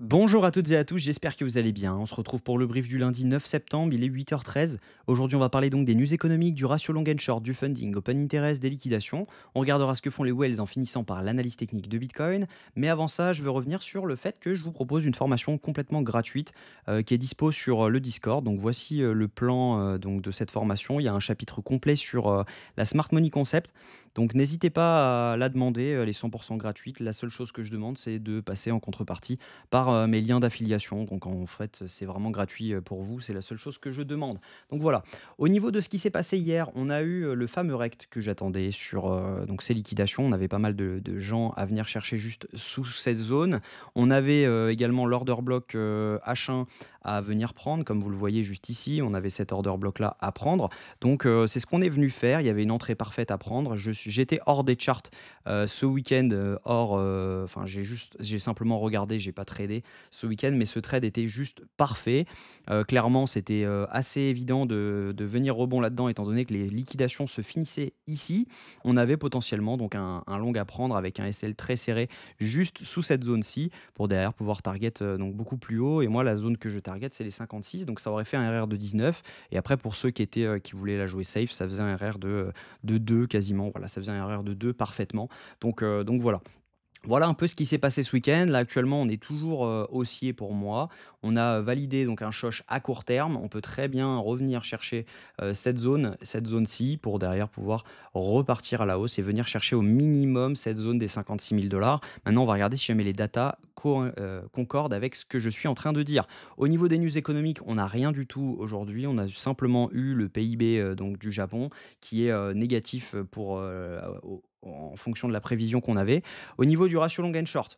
Bonjour à toutes et à tous, j'espère que vous allez bien. On se retrouve pour le brief du lundi 9 septembre, il est 8h13. Aujourd'hui, on va parler donc des news économiques, du ratio long and short, du funding, open interest, des liquidations. On regardera ce que font les whales en finissant par l'analyse technique de Bitcoin. Mais avant ça, je veux revenir sur le fait que je vous propose une formation complètement gratuite qui est dispo sur le Discord. Donc voici le plan donc de cette formation. Il y a un chapitre complet sur la Smart Money Concept. Donc n'hésitez pas à la demander, elle est 100% gratuite. La seule chose que je demande, c'est de passer en contrepartie par mes liens d'affiliation. Donc en fait, c'est vraiment gratuit pour vous. C'est la seule chose que je demande. Donc voilà. Au niveau de ce qui s'est passé hier, on a eu le fameux rect que j'attendais sur donc ces liquidations. On avait pas mal de gens à venir chercher juste sous cette zone. On avait également l'order block H1 à venir prendre, comme vous le voyez juste ici. On avait cet order block là à prendre. Donc c'est ce qu'on est venu faire. Il y avait une entrée parfaite à prendre. J'étais hors des charts ce week-end, enfin j'ai simplement regardé, j'ai pas tradé ce week-end, mais ce trade était juste parfait. Clairement, c'était assez évident de venir rebond là-dedans, étant donné que les liquidations se finissaient ici. On avait potentiellement donc un long à prendre avec un SL très serré juste sous cette zone-ci pour derrière pouvoir target donc beaucoup plus haut. Et moi, la zone que je target, c'est les 56, donc ça aurait fait un RR de 19. Et après, pour ceux qui voulaient la jouer safe, ça faisait un RR de 2 quasiment. Voilà, ça faisait un RR de 2 parfaitement. Donc voilà. Voilà un peu ce qui s'est passé ce week-end. Là, actuellement, on est toujours haussier pour moi. On a validé donc un choc à court terme. On peut très bien revenir chercher cette zone-ci, pour derrière pouvoir repartir à la hausse et venir chercher au minimum cette zone des 56 000 dollars. Maintenant, on va regarder si jamais les datas concordent avec ce que je suis en train de dire. Au niveau des news économiques, on n'a rien du tout aujourd'hui. On a simplement eu le PIB donc du Japon qui est négatif en fonction de la prévision qu'on avait. Au niveau du ratio long and short,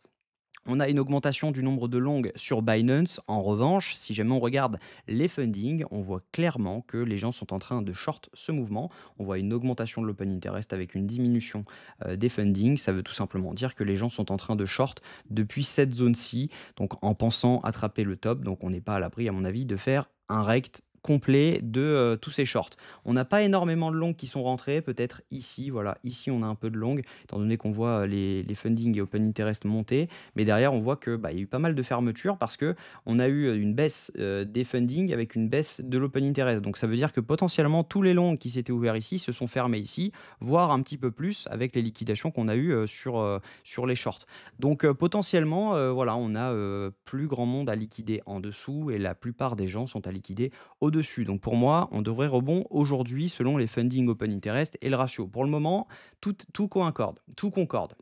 on a une augmentation du nombre de longues sur Binance. En revanche, si jamais on regarde les fundings, on voit clairement que les gens sont en train de short ce mouvement. On voit une augmentation de l'open interest avec une diminution des fundings. Ça veut tout simplement dire que les gens sont en train de short depuis cette zone-ci, donc en pensant attraper le top. Donc on n'est pas à l'abri, à mon avis, de faire un rect complet de tous ces shorts. On n'a pas énormément de longues qui sont rentrées, peut-être ici, voilà, ici on a un peu de longues, étant donné qu'on voit les funding et open interest monter. Mais derrière, on voit que, bah, il y a eu pas mal de fermetures parce que on a eu une baisse des funding avec une baisse de l'open interest. Donc ça veut dire que potentiellement tous les longs qui s'étaient ouverts ici se sont fermés ici, voire un petit peu plus avec les liquidations qu'on a eues sur les shorts. Donc potentiellement, voilà, on a plus grand monde à liquider en dessous et la plupart des gens sont à liquider au-dessus. Donc pour moi, on devrait rebond aujourd'hui selon les funding open interest et le ratio. Pour le moment, tout concorde. Tout concorde.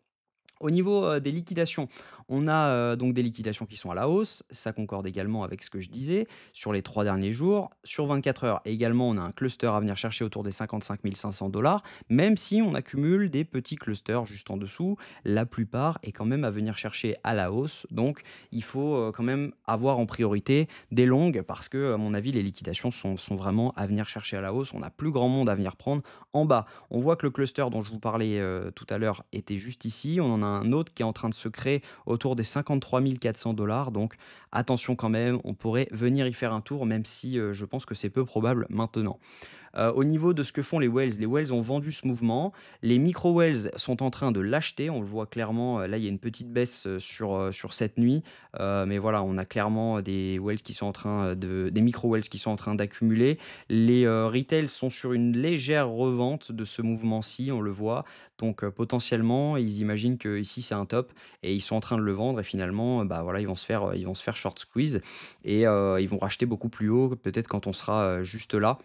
Au niveau, des liquidations, on a, donc des liquidations qui sont à la hausse. Ça concorde également avec ce que je disais sur les 3 derniers jours. Sur 24 heures également, on a un cluster à venir chercher autour des 55 500 même si on accumule des petits clusters juste en dessous. La plupart est quand même à venir chercher à la hausse. Donc il faut, quand même avoir en priorité des longues parce que, à mon avis, les liquidations sont vraiment à venir chercher à la hausse. On a plus grand monde à venir prendre en bas. On voit que le cluster dont je vous parlais tout à l'heure était juste ici. On en a un autre qui est en train de se créer autour des 53 400 dollars. Donc attention quand même, on pourrait venir y faire un tour, même si je pense que c'est peu probable maintenant. Au niveau de ce que font les whales ont vendu ce mouvement. Les micro whales sont en train de l'acheter. On le voit clairement. Là, il y a une petite baisse sur cette nuit. Mais voilà, on a clairement des whales qui sont en train des micro whales qui sont en train d'accumuler. Les retails sont sur une légère revente de ce mouvement-ci, on le voit. Donc potentiellement, ils imaginent que ici c'est un top et ils sont en train de le vendre et finalement, bah voilà, ils vont se faire short squeeze et ils vont racheter beaucoup plus haut, peut-être quand on sera juste là.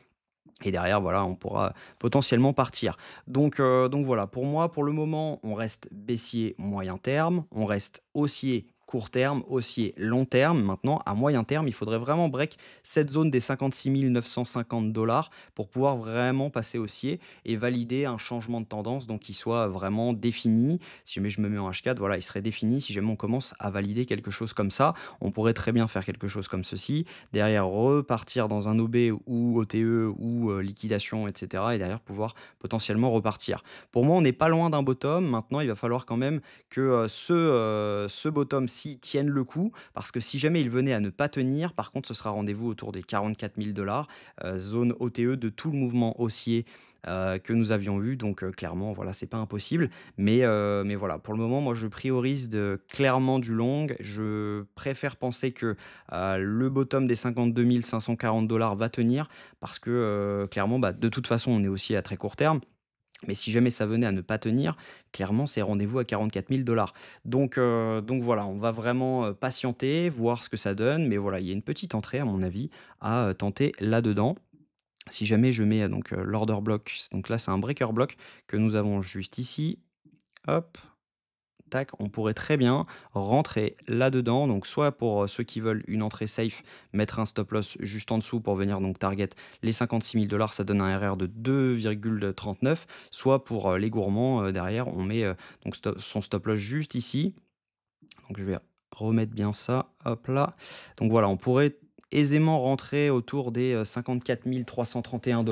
Et derrière, voilà, on pourra potentiellement partir. Donc voilà, pour moi, pour le moment, on reste baissier moyen terme, on reste haussier court terme, haussier long terme. Maintenant, à moyen terme, il faudrait vraiment break cette zone des 56 950 pour pouvoir vraiment passer haussier et valider un changement de tendance, donc qui soit vraiment défini. Si jamais je me mets en H4, voilà, il serait défini. Si jamais on commence à valider quelque chose comme ça, on pourrait très bien faire quelque chose comme ceci. Derrière, repartir dans un OB ou OTE ou liquidation, et cetera et derrière pouvoir potentiellement repartir. Pour moi, on n'est pas loin d'un bottom. Maintenant, il va falloir quand même que, ce bottom-ci s'ils tiennent le coup, parce que si jamais ils venaient à ne pas tenir, par contre, ce sera rendez-vous autour des 44 000 zone OTE de tout le mouvement haussier que nous avions eu. Donc, clairement, voilà, c'est pas impossible. Mais voilà, pour le moment, moi, je priorise clairement du long. Je préfère penser que le bottom des 52 540 va tenir parce que clairement, bah, de toute façon, on est aussi à très court terme. Mais si jamais ça venait à ne pas tenir, clairement, c'est rendez-vous à 44 000 donc voilà, on va vraiment patienter, voir ce que ça donne. Mais voilà, il y a une petite entrée, à mon avis, à tenter là-dedans. Si jamais je mets donc l'order block, donc là, c'est un breaker block que nous avons juste ici. Hop, tac, on pourrait très bien rentrer là-dedans. Donc, soit pour ceux qui veulent une entrée safe, mettre un stop loss juste en dessous pour venir donc target les 56 000 ça donne un RR de 2,39. Soit pour les gourmands, derrière, on met donc son stop loss juste ici. Donc, je vais remettre bien ça. Hop là. Donc, voilà, on pourrait aisément rentrer autour des 54 331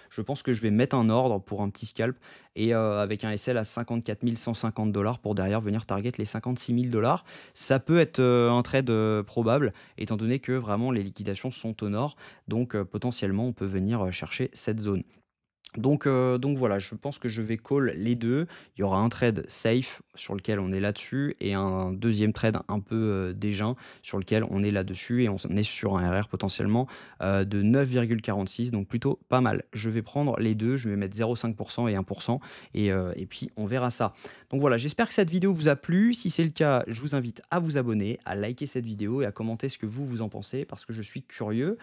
Je pense que je vais mettre un ordre pour un petit scalp et avec un SL à 54 150 pour derrière venir target les 56 000 Ça peut être un trade probable étant donné que vraiment les liquidations sont au nord. Donc potentiellement, on peut venir chercher cette zone. Donc voilà, je pense que je vais call les 2. Il y aura un trade safe sur lequel on est là-dessus et un deuxième trade un peu, déjeun sur lequel on est là-dessus et on est sur un RR potentiellement, de 9,46 donc plutôt pas mal. Je vais prendre les 2, je vais mettre 0,5 et 1 et puis on verra ça. Donc voilà, j'espère que cette vidéo vous a plu. Si c'est le cas, je vous invite à vous abonner, à liker cette vidéo et à commenter ce que vous en pensez parce que je suis curieux.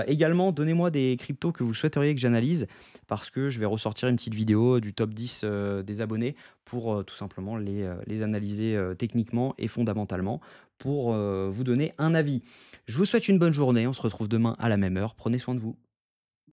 Également, donnez-moi des cryptos que vous souhaiteriez que j'analyse parce que je vais ressortir une petite vidéo du top 10 des abonnés pour tout simplement les analyser techniquement et fondamentalement pour vous donner un avis. Je vous souhaite une bonne journée, on se retrouve demain à la même heure, prenez soin de vous.